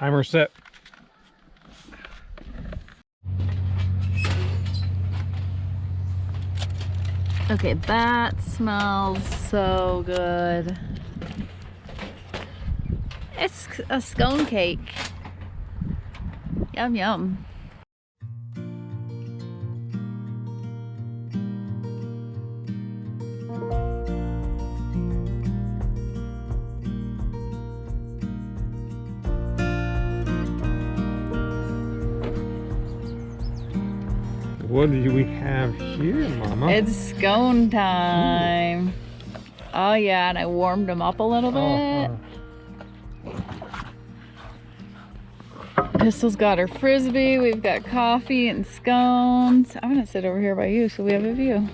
Timer set. Okay, that smells so good. It's a scone cake. Yum, yum. What do we have here, Mama? It's scone time. Ooh. Oh yeah, and I warmed them up a little bit. Crystal's got her frisbee. We've got coffee and scones. I'm gonna sit over here by you so we have a view.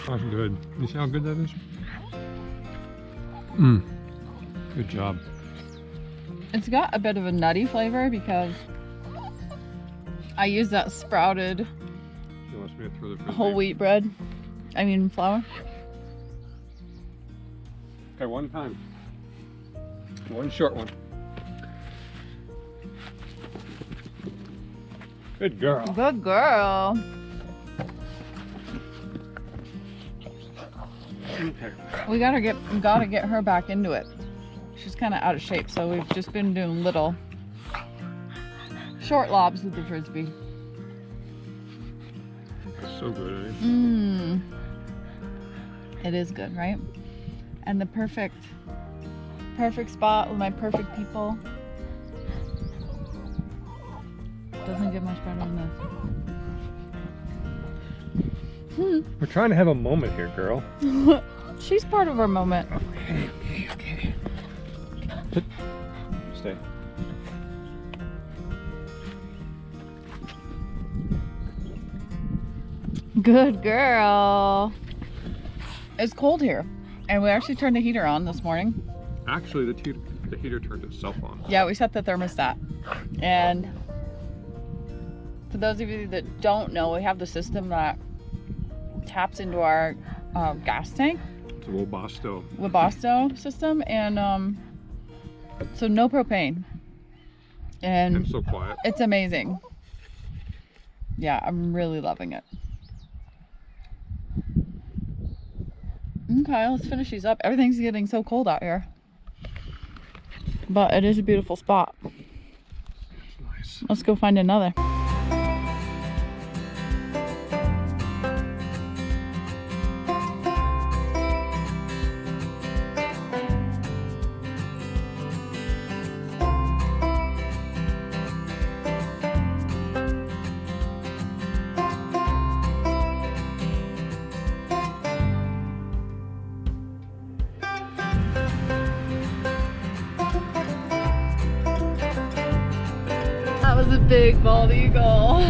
That's good. You see how good that is? Good job. It's got a bit of a nutty flavor because I use that sprouted She wants me to throw the frisbee. whole wheat bread. I mean flour. Okay, one time. One short one. Good girl. Good girl. Okay. We gotta get her back into it. She's kind of out of shape, so we've just been doing little short lobs with the frisbee. So good, eh? It is good, right? And the perfect spot with my perfect people. Doesn't get much better than this. We're trying to have a moment here, girl. She's part of our moment. Okay. Stay. Good girl. It's cold here, and we actually turned the heater on this morning. Actually, the heater turned itself on. Yeah, we set the thermostat. And for those of you that don't know, we have the system that taps into our gas tank. It's a Webasto. Webasto system, and so no propane. And so quiet. it's amazing. Yeah, I'm really loving it. Okay, let's finish these up. Everything's getting so cold out here. But it is a beautiful spot. Nice. Let's go find another. That was a big bald eagle.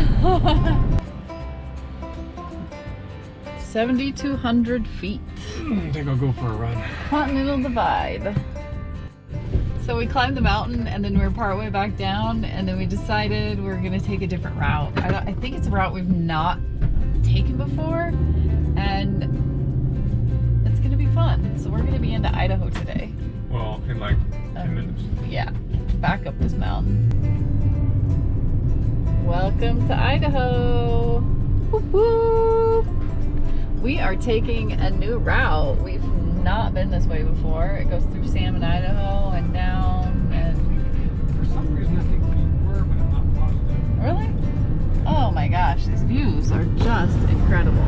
7,200 feet. I think I'll go for a run. Continental Divide. So we climbed the mountain and then we were partway back down, and then we decided we were gonna take a different route. I think it's a route we've not taken before, and it's gonna be fun. So we're gonna be into Idaho today. Well, in like 10 minutes. Yeah, back up this mountain. Welcome to Idaho. Whoop, whoop. We are taking a new route. We've not been this way before. It goes through Salmon, Idaho, and down. And for some reason, I think we were, but I'm not positive. really? Oh my gosh, these views are just incredible.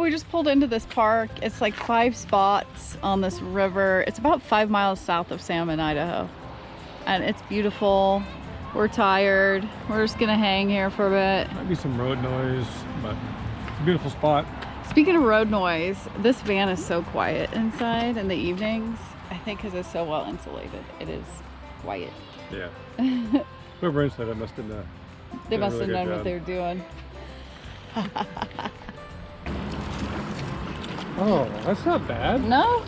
We just pulled into this park. It's like 5 spots on this river. It's about 5 miles south of Salmon, Idaho. And it's beautiful. We're tired. We're just gonna hang here for a bit. Might be some road noise, but it's a beautiful spot. Speaking of road noise, this van is so quiet inside in the evenings. I think because it's so well insulated. It is quiet. Yeah. Whoever inside it must have done They Did a must really have known good what they were doing. Oh, that's not bad. No?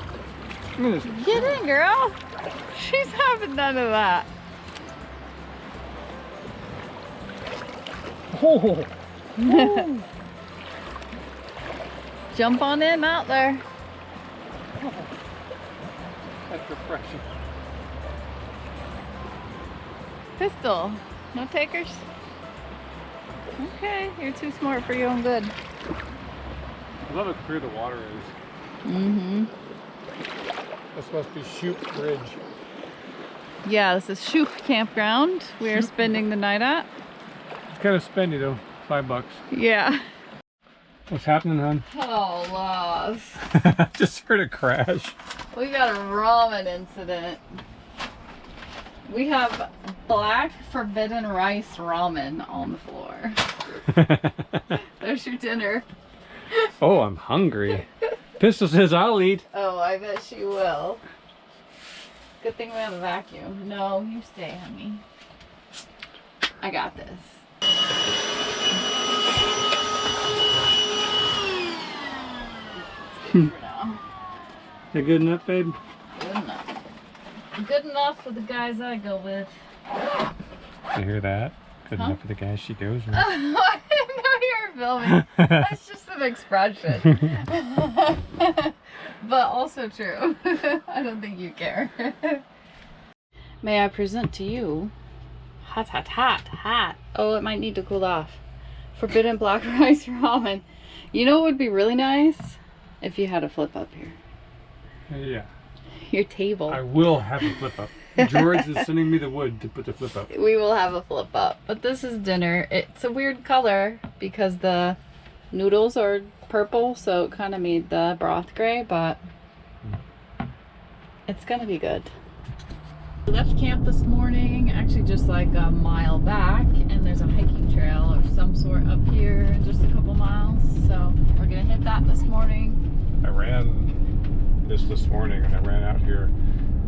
I mean, Get in, girl. She's having none of that. Oh. Jump on in out there. That's refreshing. Pistol. No takers? Okay, you're too smart for your own good. I love how clear the water is. Mm-hmm. This must be Shoop Bridge. Yeah, this is Shoop Campground. We are spending the night at. It's kind of spendy though. $5. Yeah. What's happening, hon? Oh, lost. Just heard a crash. We got a ramen incident. We have black forbidden rice ramen on the floor. There's your dinner. Oh, I'm hungry. Pistol says I'll eat. Oh, I bet she will. Good thing we have a vacuum. No, you stay, honey. I got this. For now. You good enough, babe? Good enough. Good enough for the guys I go with. You hear that? Good Huh? enough for the guy she goes with. I didn't know you were filming. That's just an expression. But also true. I don't think you care. May I present to you hot, hot, hot, hot. Oh, it might need to cool off. Forbidden black rice ramen. You know what would be really nice? If you had a flip up here. Yeah. Your table. I will have a flip up. George is sending me the wood to put the flip up. We will have a flip up. But this is dinner. It's a weird color because the noodles are purple, so it kind of made the broth gray, but it's gonna be good. We left camp this morning, actually just like a mile back, and there's a hiking trail of some sort up here, just a couple miles. So we're gonna hit that this morning. I ran this morning and I ran out here.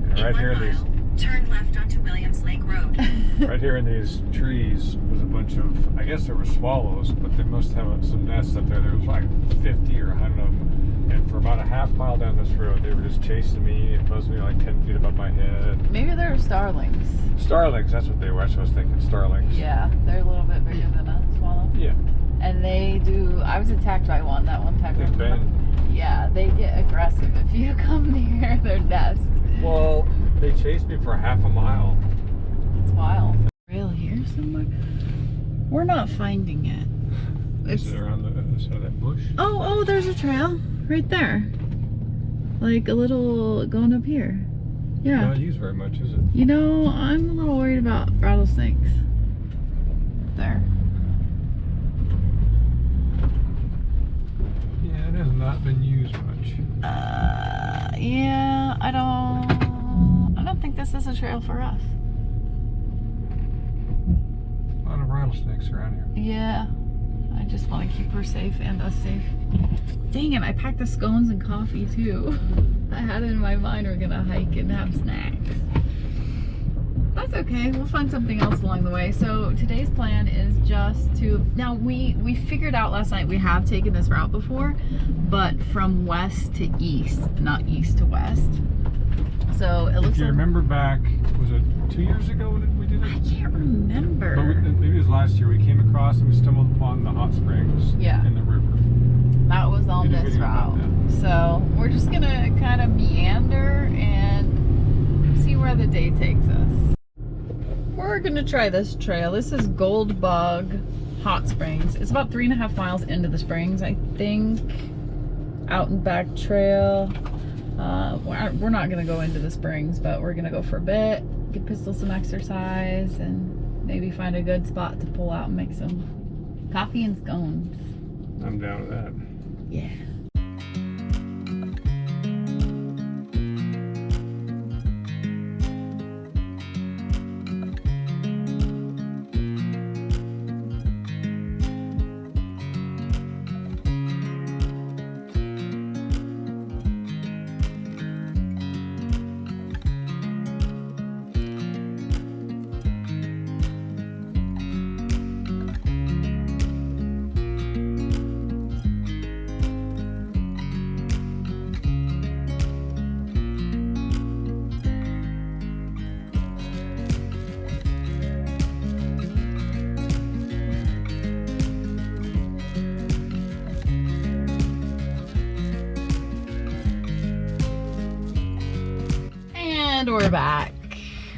And right here in these turn left onto Williams Lake Road. right here in these trees was a bunch of, I guess there were swallows, but they must have some nests up there. There was like 50 or 100 of them. And for about a half mile down this road, they were just chasing me and buzzing me like 10 feet above my head. Maybe they're starlings. Starlings, that's what they were. That's what I was thinking, starlings. Yeah, they're a little bit bigger than a swallow. Yeah. And they do, I was attacked by one that one time. They bend. Yeah, they get aggressive if you come near their nest. Well, they chased me for half a mile. It's wild. Trail here somewhere? We're not finding it. Is it around the other side of that bush? Oh, there's a trail right there. Like a little going up here. Yeah. Not used very much, is it? You know, I'm a little worried about rattlesnakes. There. Yeah, it has not been used much. Yeah, I don't think this is a trail for us. A lot of rattlesnakes around here. Yeah. I just want to keep her safe and us safe. Dang it, I packed the scones and coffee too. I had it in my mind we're gonna hike and have snacks. That's okay, we'll find something else along the way. So today's plan is just to, now we figured out last night we have taken this route before, but from west to east, not east to west. So it looks If you like, remember back, was it 2 years ago when we did it? I can't remember. But maybe it was last year. We came across and we stumbled upon the hot springs Yeah. in the river. That was on Did a this video about route. So we're just gonna kind of meander and see where the day takes us. We're gonna try this trail. This is Gold Bug Hot Springs. It's about 3.5 miles into the springs, I think. Out and back trail. We're not gonna go into the springs, but we're gonna go for a bit, give Pistol some exercise, and maybe find a good spot to pull out and make some coffee and scones. I'm down with that. Yeah. And we're back.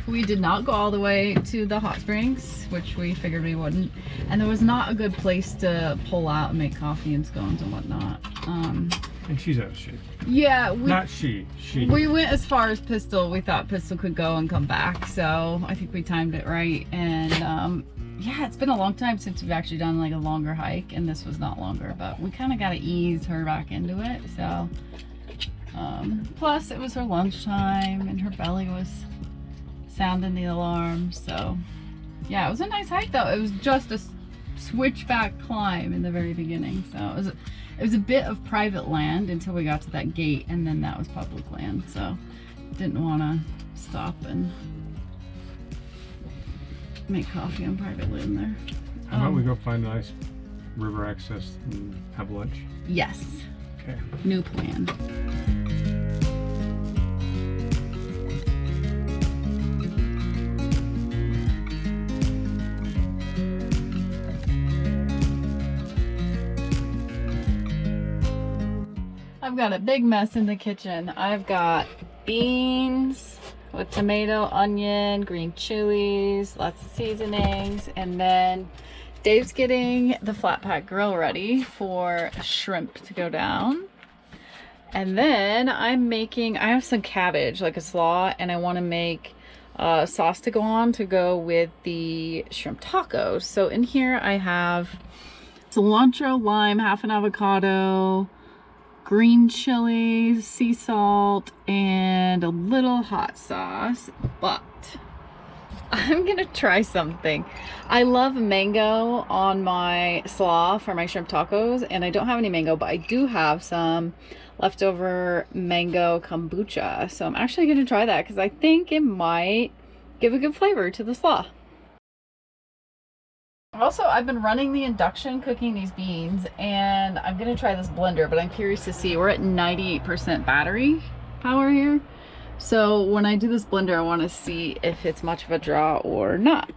We did not go all the way to the hot springs, which we figured we wouldn't. And there was not a good place to pull out and make coffee and scones and whatnot. And she's out of shape. Yeah, Not she. we went as far as Pistol. We thought Pistol could go and come back, so I think we timed it right. And yeah, it's been a long time since we've actually done like a longer hike, and this was not longer, but we kind of got to ease her back into it. So plus it was her lunchtime and her belly was sounding the alarm. So yeah, it was a nice hike though. It was just a switchback climb in the very beginning, so it was a bit of private land until we got to that gate, and then that was public land, so didn't want to stop and make coffee on private land there. How about we go find a nice river access and have lunch? Yes. Okay. New plan. I've got a big mess in the kitchen. I've got beans with tomato, onion, green chilies, lots of seasonings, and then Dave's getting the flat pack grill ready for shrimp to go down. And then I have some cabbage, like a slaw, and I want to make sauce to go on to go with the shrimp tacos. So in here I have cilantro, lime, half an avocado, green chilies, sea salt, and a little hot sauce. But I'm gonna try something. I love mango on my slaw for my shrimp tacos, and I don't have any mango, but I do have some leftover mango kombucha. So I'm actually gonna try that because I think it might give a good flavor to the slaw. Also, I've been running the induction cooking these beans, and I'm gonna try this blender, but I'm curious to see. We're at 98% battery power here. So when I do this blender, I want to see if it's much of a draw or not.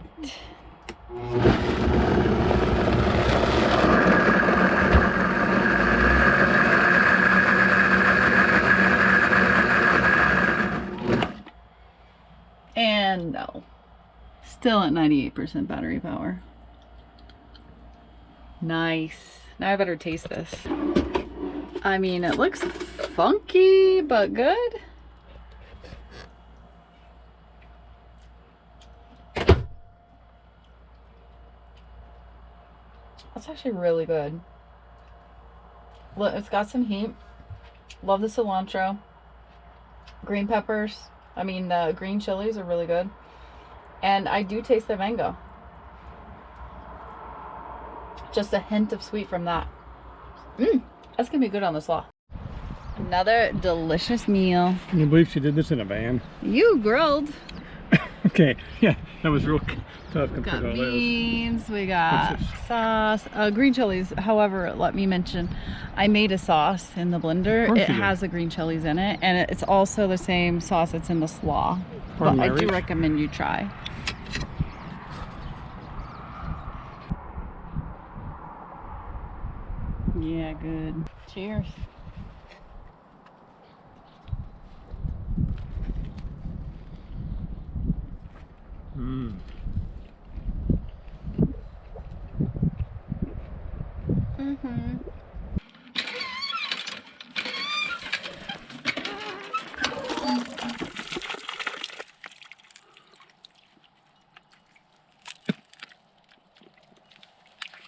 And no, still at 98% battery power. Nice. Now I better taste this. I mean, it looks funky, but good. That's actually really good. Look, it's got some heat. Love the cilantro. Green peppers. I mean, the green chilies are really good. And I do taste the mango. Just a hint of sweet from that. That's gonna be good on the slaw. Another delicious meal. Can you believe she did this in a van? You grilled. Okay, yeah, that was real tough. We got beans, we got sauce, green chilies. However, let me mention, I made a sauce in the blender. It has the green chilies in it, and it's also the same sauce that's in the slaw. But I do recommend you try. Yeah, good. Cheers.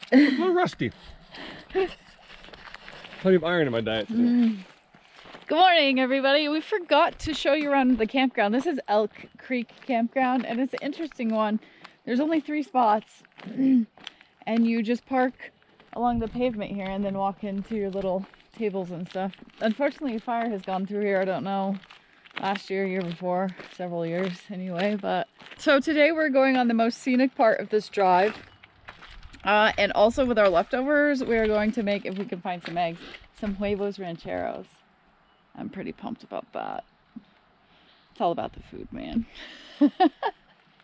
A little rusty. Plenty of iron in my diet today. Good morning, everybody. We forgot to show you around the campground. This is Elk Creek Campground, and it's an interesting one. There's only 3 spots, and you just park along the pavement here and then walk into your little tables and stuff. Unfortunately, fire has gone through here. I don't know, last year, year before, several years anyway. But so today we're going on the most scenic part of this drive. And also with our leftovers, we are going to make, if we can find some eggs, some huevos rancheros. I'm pretty pumped about that. It's all about the food, man.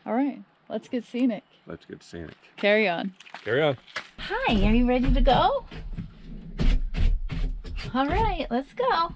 All right, let's get scenic. Let's get scenic. Carry on. Carry on. Hi, are you ready to go? All right, let's go.